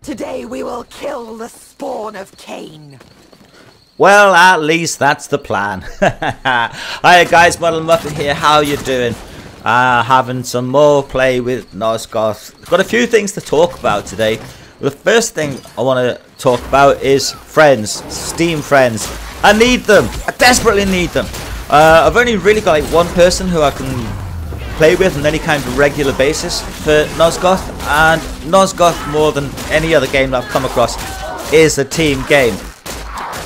Today we will kill the spawn of Kain. Well, at least that's the plan. Hiya guys, MuddledMuppet here. How you doing? Having some more play with Nosgoth. Got a few things to talk about today. The first thing I want to talk about is friends, Steam friends. I need them. I desperately need them. I've only really got like one person who I can play with on any kind of regular basis for Nosgoth, and Nosgoth, more than any other game that I've come across, is a team game.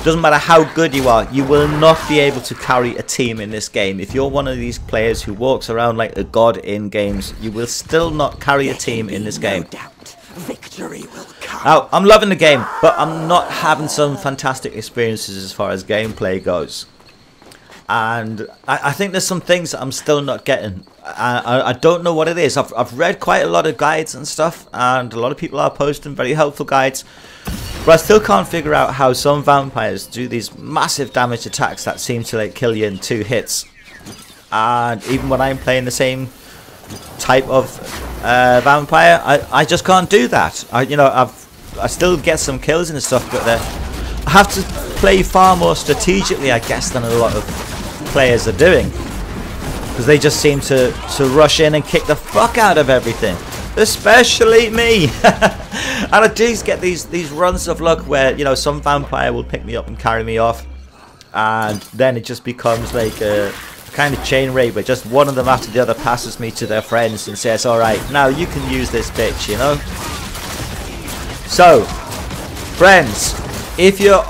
Doesn't matter how good you are, you will not be able to carry a team in this game. If you're one of these players who walks around like a god in games, you will still not carry a team in this game. Victory will come. Now, I'm loving the game, but I'm not having some fantastic experiences as far as gameplay goes. And I think there's some things that I'm still not getting. I don't know what it is. I've read quite a lot of guides and stuff, and a lot of people are posting very helpful guides. But I still can't figure out how some vampires do these massive damage attacks that seem to like kill you in 2 hits. And even when I'm playing the same type of vampire, I just can't do that. I still get some kills and stuff, but I have to play far more strategically, I guess, than a lot of players are doing, because they just seem to rush in and kick the fuck out of everything, especially me. And I do get these runs of luck where, you know, some vampire will pick me up and carry me off, and then it just becomes like a kind of chain rape where just one of them after the other passes me to their friends and says, alright, now you can use this bitch, you know. So friends, if you're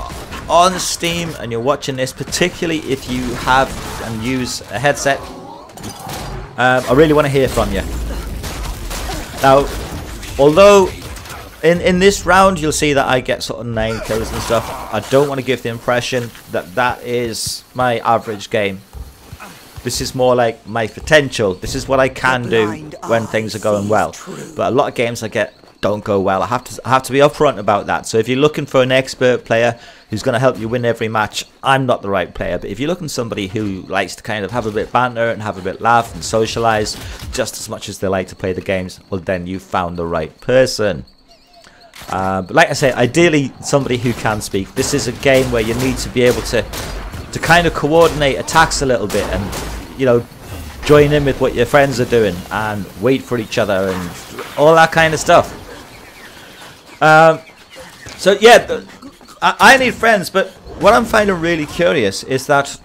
on Steam and you're watching this, particularly if you have and use a headset, I really want to hear from you. Now, although in this round you'll see that I get sort of 9 kills and stuff, I don't want to give the impression that that is my average game. This is more like my potential. This is what I can do when things are going well. But a lot of games I get don't go well. I have to be upfront about that. So if you're looking for an expert player who's going to help you win every match, I'm not the right player. But if you're looking for somebody who likes to kind of have a bit of banter and have a bit of laugh and socialise just as much as they like to play the games, well, then you've found the right person. But like I say, ideally somebody who can speak. This is a game where you need to be able to kind of coordinate attacks a little bit, and, you know, join in with what your friends are doing and wait for each other and all that kind of stuff. So yeah, I need friends, but what I'm finding really curious is that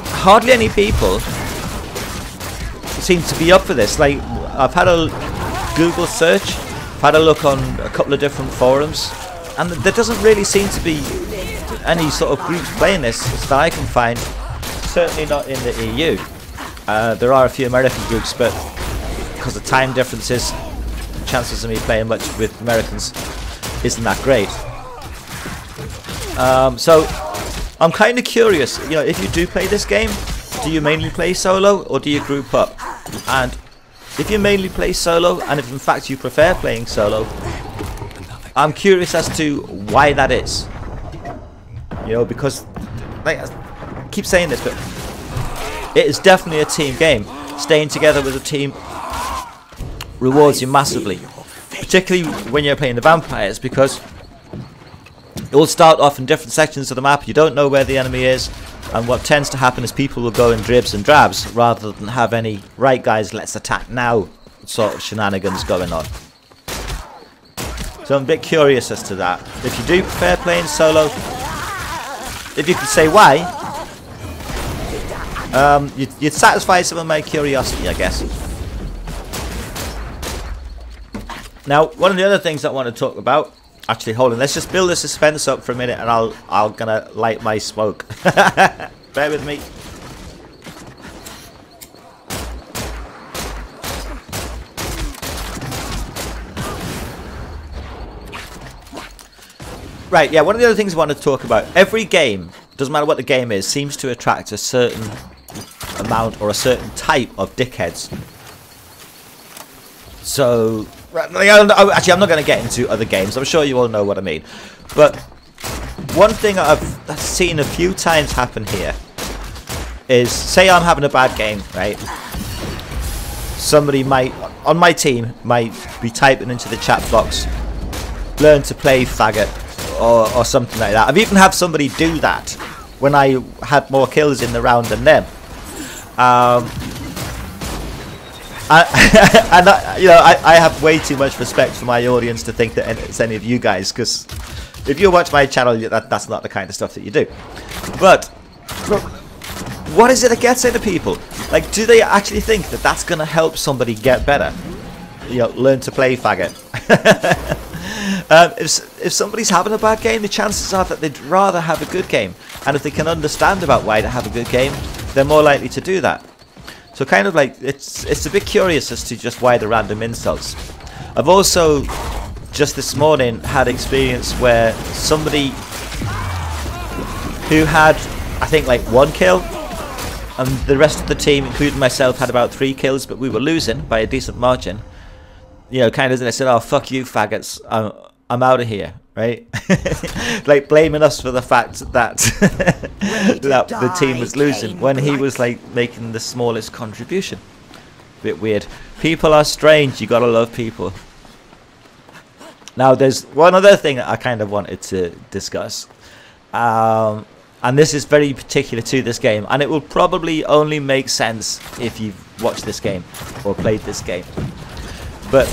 hardly any people seem to be up for this. Like, I've had a Google search, I've had a look on a couple of different forums, and there doesn't really seem to be any sort of groups playing this that I can find. Certainly not in the EU. There are a few American groups, but because of time differences, chances of me playing much with Americans isn't that great. So I'm kind of curious, you know, if you do play this game, do you mainly play solo or do you group up? And if you mainly play solo, and if in fact you prefer playing solo, I'm curious as to why that is. You know, because, like, I keep saying this, but it is definitely a team game. Staying together with a team rewards you massively, particularly when you're playing the vampires, because it will start off in different sections of the map. You don't know where the enemy is, and what tends to happen is people will go in dribs and drabs rather than have any right guys, let's attack now sort of shenanigans going on. So I'm a bit curious as to that. If you do prefer playing solo, if you could say why, you'd satisfy some of my curiosity, I guess. Now, one of the other things I want to talk about, actually, hold on, let's just build the suspense up for a minute, and I'll gonna light my smoke. Bear with me. Right, yeah, one of the other things I want to talk about, every game, doesn't matter what the game is, seems to attract a certain amount or a certain type of dickheads. So, actually, I'm not going to get into other games. I'm sure you all know what I mean. But one thing I've seen a few times happen here is, say I'm having a bad game, right? Somebody might, on my team, might be typing into the chat box, learn to play faggot or something like that. I've even had somebody do that when I had more kills in the round than them. I have way too much respect for my audience to think that it's any of you guys, because if you watch my channel, that's not the kind of stuff that you do. But what is it that gets into people? Like, do they actually think that that's going to help somebody get better? You know, learn to play faggot. If somebody's having a bad game, the chances are that they'd rather have a good game. And if they can understand about why they have a good game, they're more likely to do that. So kind of like, it's a bit curious as to just why the random insults. I've also, just this morning, had experience where somebody who had, I think, like 1 kill, and the rest of the team, including myself, had about 3 kills, but we were losing by a decent margin. You know, kind of, they said, "Oh, fuck you, faggots, I'm out of here," right? Like blaming us for the fact that that the team was losing when he was like making the smallest contribution. Bit weird. People are strange. You gotta love people. Now, there's one other thing that I kind of wanted to discuss, and this is very particular to this game, and it will probably only make sense if you've watched this game or played this game. But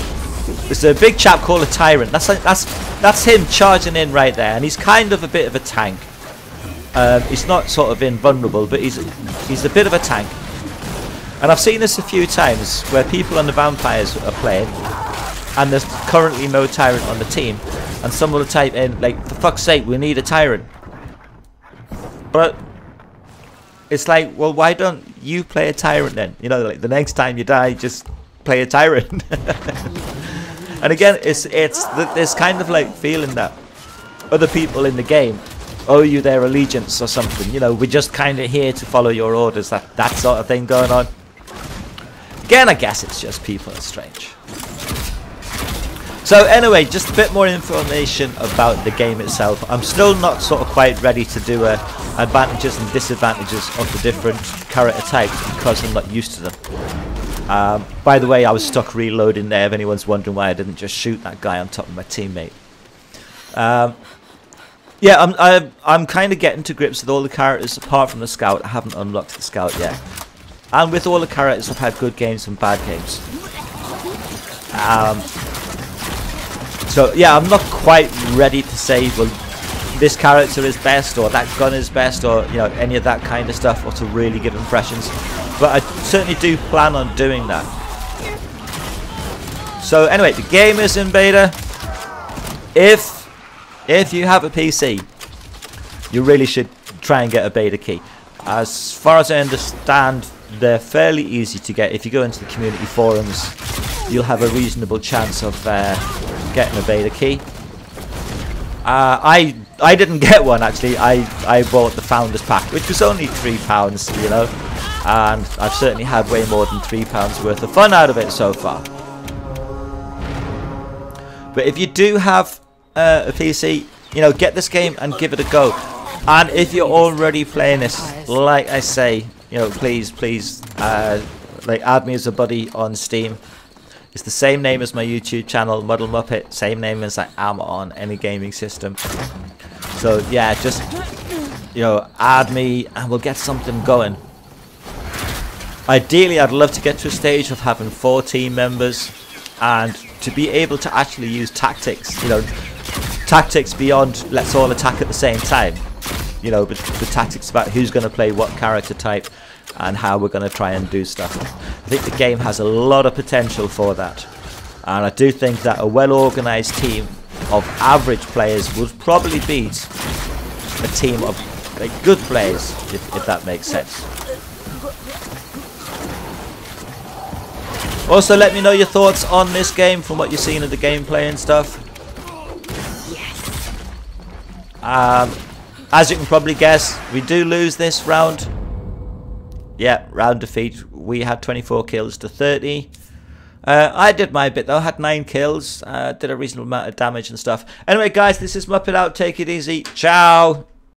there's a big chap called a Tyrant. That's him charging in right there, and he's kind of a bit of a tank. He's not sort of invulnerable, but he's a bit of a tank. And I've seen this a few times where people on the vampires are playing, and there's currently no Tyrant on the team, and someone will type in like, "For fuck's sake, we need a Tyrant." But it's like, well, why don't you play a Tyrant then? You know, like the next time you die, just play a Tyrant. And again, it's this kind of like feeling that other people in the game owe you their allegiance or something. You know, we're just kind of here to follow your orders. That sort of thing going on. Again, I guess it's just people are strange. So anyway, just a bit more information about the game itself. I'm still not sort of quite ready to do advantages and disadvantages of the different character types because I'm not used to them. By the way, I was stuck reloading there, if anyone's wondering why I didn't just shoot that guy on top of my teammate. Yeah, I'm kind of getting to grips with all the characters apart from the Scout. I haven't unlocked the Scout yet. And with all the characters, I've had good games and bad games. So yeah, I'm not quite ready to say, well, this character is best, or that gun is best, or you know, any of that kind of stuff, or to really give impressions. But I certainly do plan on doing that. So anyway, the game is in beta. If you have a PC, you really should try and get a beta key. As far as I understand, they're fairly easy to get. If you go into the community forums, you'll have a reasonable chance of getting a beta key. I didn't get one actually. I bought the Founders Pack, which was only £3, you know, and I've certainly had way more than £3 worth of fun out of it so far. But if you do have a PC, you know, get this game and give it a go. And if you're already playing this, like I say, you know, please like add me as a buddy on Steam. It's the same name as my YouTube channel, MuddledMuppet, same name as I am on any gaming system. So yeah, just, you know, add me and we'll get something going. Ideally, I'd love to get to a stage of having 4 team members and to be able to actually use tactics, you know, tactics beyond let's all attack at the same time. You know, but the tactics about who's going to play what character type and how we're going to try and do stuff. I think the game has a lot of potential for that. And I do think that a well-organised team of average players would probably beat a team of like, good players, if that makes sense. Also, let me know your thoughts on this game from what you've seen of the gameplay and stuff. As you can probably guess, we do lose this round. Yeah, round defeat. We had 24 kills to 30. I did my bit though, had 9 kills, did a reasonable amount of damage and stuff. Anyway guys, this is Muppet out, take it easy, ciao!